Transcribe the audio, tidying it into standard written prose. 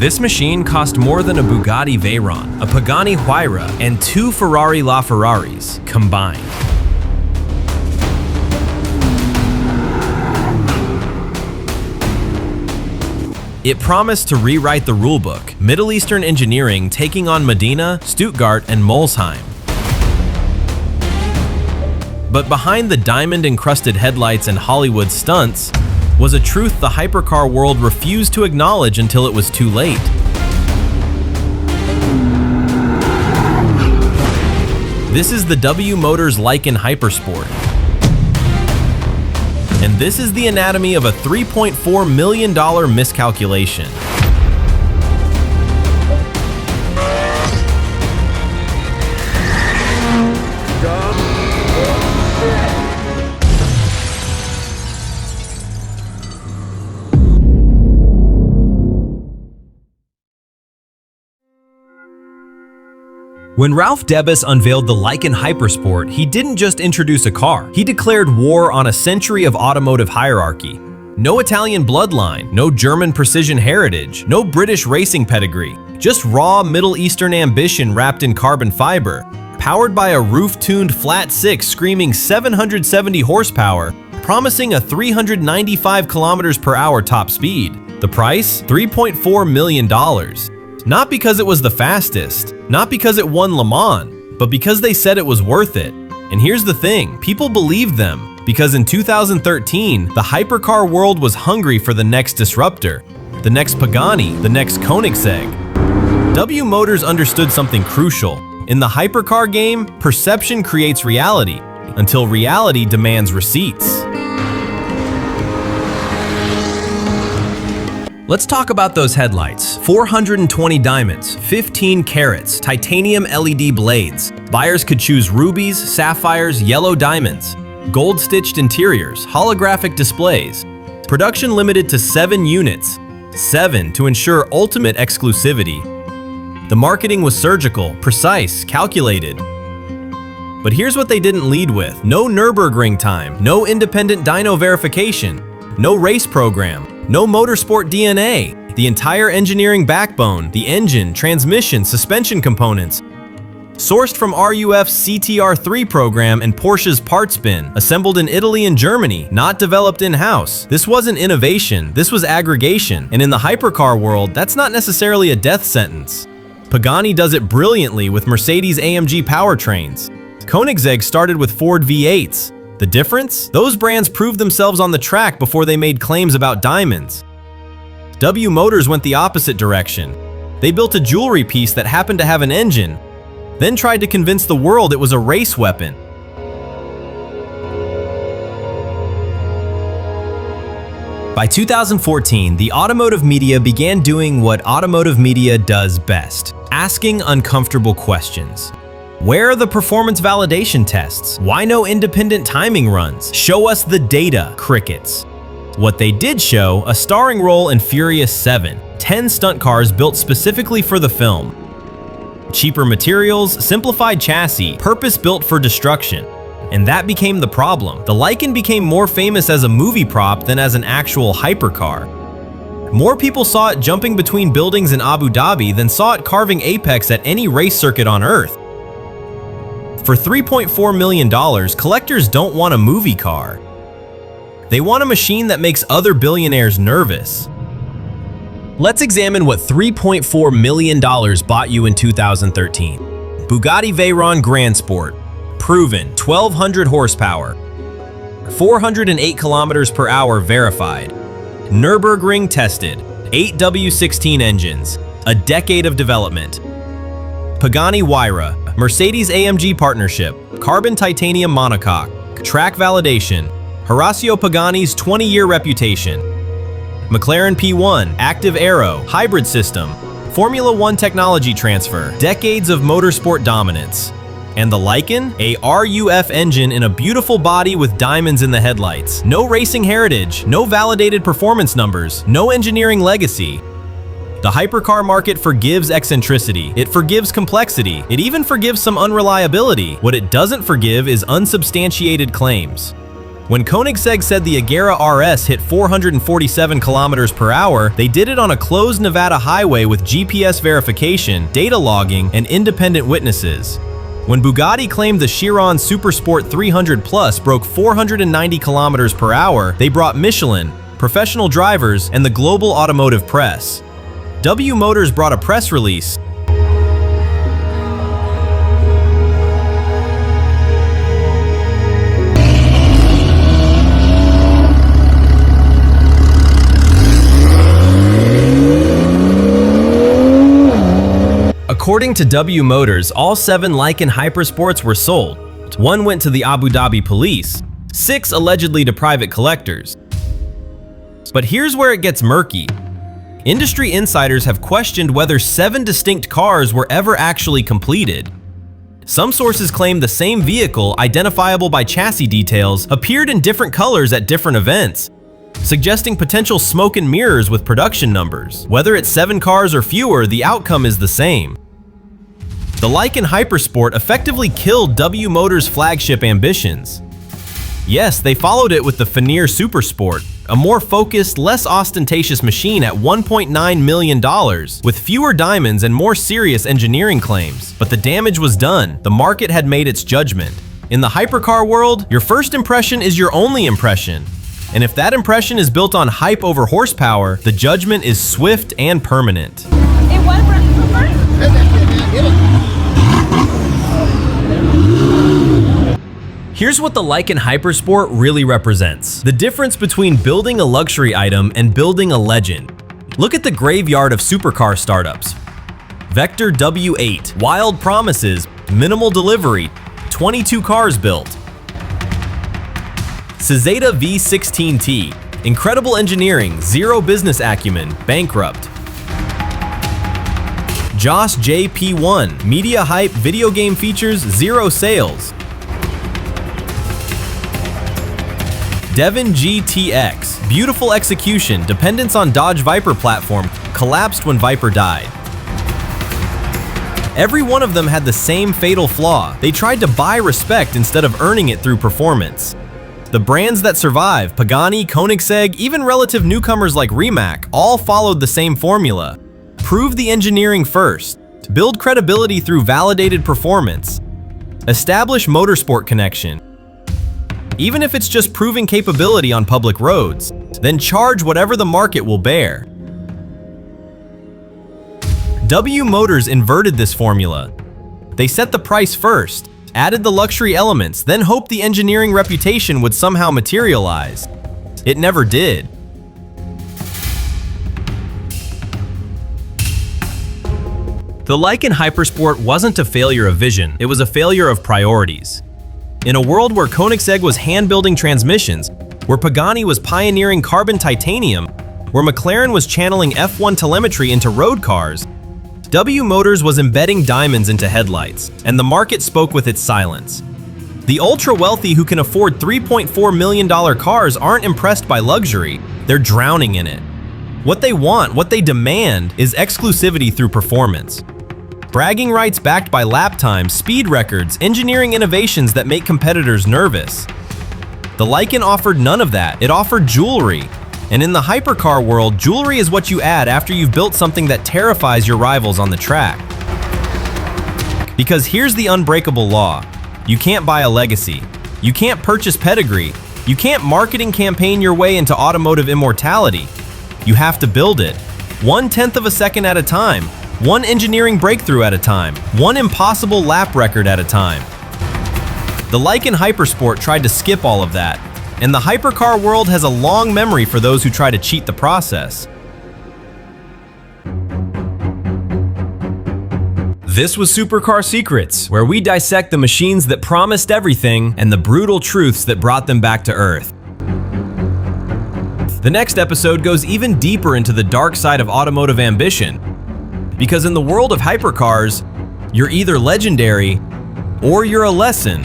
This machine cost more than a Bugatti Veyron, a Pagani Huayra, and 2 Ferrari LaFerraris combined. It promised to rewrite the rulebook, Middle Eastern engineering taking on Medina, Stuttgart, and Molsheim. But behind the diamond-encrusted headlights and Hollywood stunts was a truth the hypercar world refused to acknowledge until it was too late. This is the W Motors Lykan Hypersport. And this is the anatomy of a $3.4 million miscalculation. When Ralph Debus unveiled the Lykan Hypersport, he didn't just introduce a car. He declared war on a century of automotive hierarchy. No Italian bloodline, no German precision heritage, no British racing pedigree, just raw Middle Eastern ambition wrapped in carbon fiber. Powered by a roof-tuned flat six screaming 770 horsepower, promising a 395 kilometers per hour top speed. The price? $3.4 million. Not because it was the fastest, not because it won Le Mans, but because they said it was worth it. And here's the thing, people believed them, because in 2013, the hypercar world was hungry for the next disruptor, the next Pagani, the next Koenigsegg. W Motors understood something crucial. In the hypercar game, perception creates reality, until reality demands receipts. Let's talk about those headlights. 420 diamonds, 15 carats, titanium LED blades. Buyers could choose rubies, sapphires, yellow diamonds, gold-stitched interiors, holographic displays. Production limited to 7 units. 7 to ensure ultimate exclusivity. The marketing was surgical, precise, calculated. But here's what they didn't lead with. No Nürburgring time, no independent dyno verification, no race program, no motorsport DNA. The entire engineering backbone, the engine, transmission, suspension components, sourced from RUF's CTR3 program and Porsche's parts bin, assembled in Italy and Germany, not developed in-house. This wasn't innovation, this was aggregation. And in the hypercar world, that's not necessarily a death sentence. Pagani does it brilliantly with Mercedes-AMG powertrains. Koenigsegg started with Ford V8s. The difference? Those brands proved themselves on the track before they made claims about diamonds. W Motors went the opposite direction. They built a jewelry piece that happened to have an engine, then tried to convince the world it was a race weapon. By 2014, the automotive media began doing what automotive media does best, asking uncomfortable questions. Where are the performance validation tests? Why no independent timing runs? Show us the data, crickets. What they did show, a starring role in Furious 7, 10 stunt cars built specifically for the film. Cheaper materials, simplified chassis, purpose-built for destruction. And that became the problem. The Lykan became more famous as a movie prop than as an actual hypercar. More people saw it jumping between buildings in Abu Dhabi than saw it carving apex at any race circuit on Earth. For $3.4 million, collectors don't want a movie car. They want a machine that makes other billionaires nervous. Let's examine what $3.4 million bought you in 2013. Bugatti Veyron Grand Sport, proven 1,200 horsepower, 408 kilometers per hour verified, Nürburgring tested, 8 W16 engines, a decade of development. Pagani Huayra, Mercedes-AMG partnership, carbon titanium monocoque, track validation, Horacio Pagani's 20-year reputation, McLaren P1, active aero, hybrid system, Formula One technology transfer, decades of motorsport dominance. And the Lykan, a RUF engine in a beautiful body with diamonds in the headlights. No racing heritage, no validated performance numbers, no engineering legacy. The hypercar market forgives eccentricity, it forgives complexity, it even forgives some unreliability. What it doesn't forgive is unsubstantiated claims. When Koenigsegg said the Agera RS hit 447 kilometers per hour, they did it on a closed Nevada highway with GPS verification, data logging, and independent witnesses. When Bugatti claimed the Chiron Supersport 300 Plus broke 490 kilometers per hour, they brought Michelin, professional drivers, and the global automotive press. W Motors brought a press release. According to W Motors, all 7 Lykan Hypersports were sold. 1 went to the Abu Dhabi police, 6 allegedly to private collectors. But here's where it gets murky. Industry insiders have questioned whether 7 distinct cars were ever actually completed. Some sources claim the same vehicle, identifiable by chassis details, appeared in different colors at different events, suggesting potential smoke and mirrors with production numbers. Whether it's 7 cars or fewer, the outcome is the same. The Lykan Hypersport effectively killed W Motors' flagship ambitions. Yes, they followed it with the Fenir Supersport, a more focused, less ostentatious machine at $1.9 million, with fewer diamonds and more serious engineering claims. But the damage was done. The market had made its judgment. In the hypercar world, your first impression is your only impression. And if that impression is built on hype over horsepower, the judgment is swift and permanent. Here's what the Lykan Hypersport really represents: the difference between building a luxury item and building a legend. Look at the graveyard of supercar startups. Vector W8, wild promises, minimal delivery, 22 cars built. Cizeta V16T, incredible engineering, zero business acumen, bankrupt. Joss JP1, media hype, video game features, zero sales. Devon GTX, beautiful execution, dependence on Dodge Viper platform, collapsed when Viper died. Every one of them had the same fatal flaw. They tried to buy respect instead of earning it through performance. The brands that survive, Pagani, Koenigsegg, even relative newcomers like Rimac, all followed the same formula. Prove the engineering first. Build credibility through validated performance. Establish motorsport connection. Even if it's just proving capability on public roads, then charge whatever the market will bear. W Motors inverted this formula. They set the price first, added the luxury elements, then hoped the engineering reputation would somehow materialize. It never did. The Lykan Hypersport wasn't a failure of vision, it was a failure of priorities. In a world where Koenigsegg was hand-building transmissions, where Pagani was pioneering carbon titanium, where McLaren was channeling F1 telemetry into road cars, W Motors was embedding diamonds into headlights, and the market spoke with its silence. The ultra-wealthy who can afford $3.4 million cars aren't impressed by luxury, they're drowning in it. What they want, what they demand, is exclusivity through performance. Bragging rights backed by lap times, speed records, engineering innovations that make competitors nervous. The Lykan offered none of that, it offered jewelry. And in the hypercar world, jewelry is what you add after you've built something that terrifies your rivals on the track. Because here's the unbreakable law. You can't buy a legacy. You can't purchase pedigree. You can't marketing campaign your way into automotive immortality. You have to build it, 1/10 of a second at a time, one engineering breakthrough at a time, one impossible lap record at a time. The Lykan Hypersport tried to skip all of that, and the hypercar world has a long memory for those who try to cheat the process. This was Supercar Secrets, where we dissect the machines that promised everything and the brutal truths that brought them back to earth. The next episode goes even deeper into the dark side of automotive ambition. Because in the world of hypercars, you're either legendary or you're a lesson.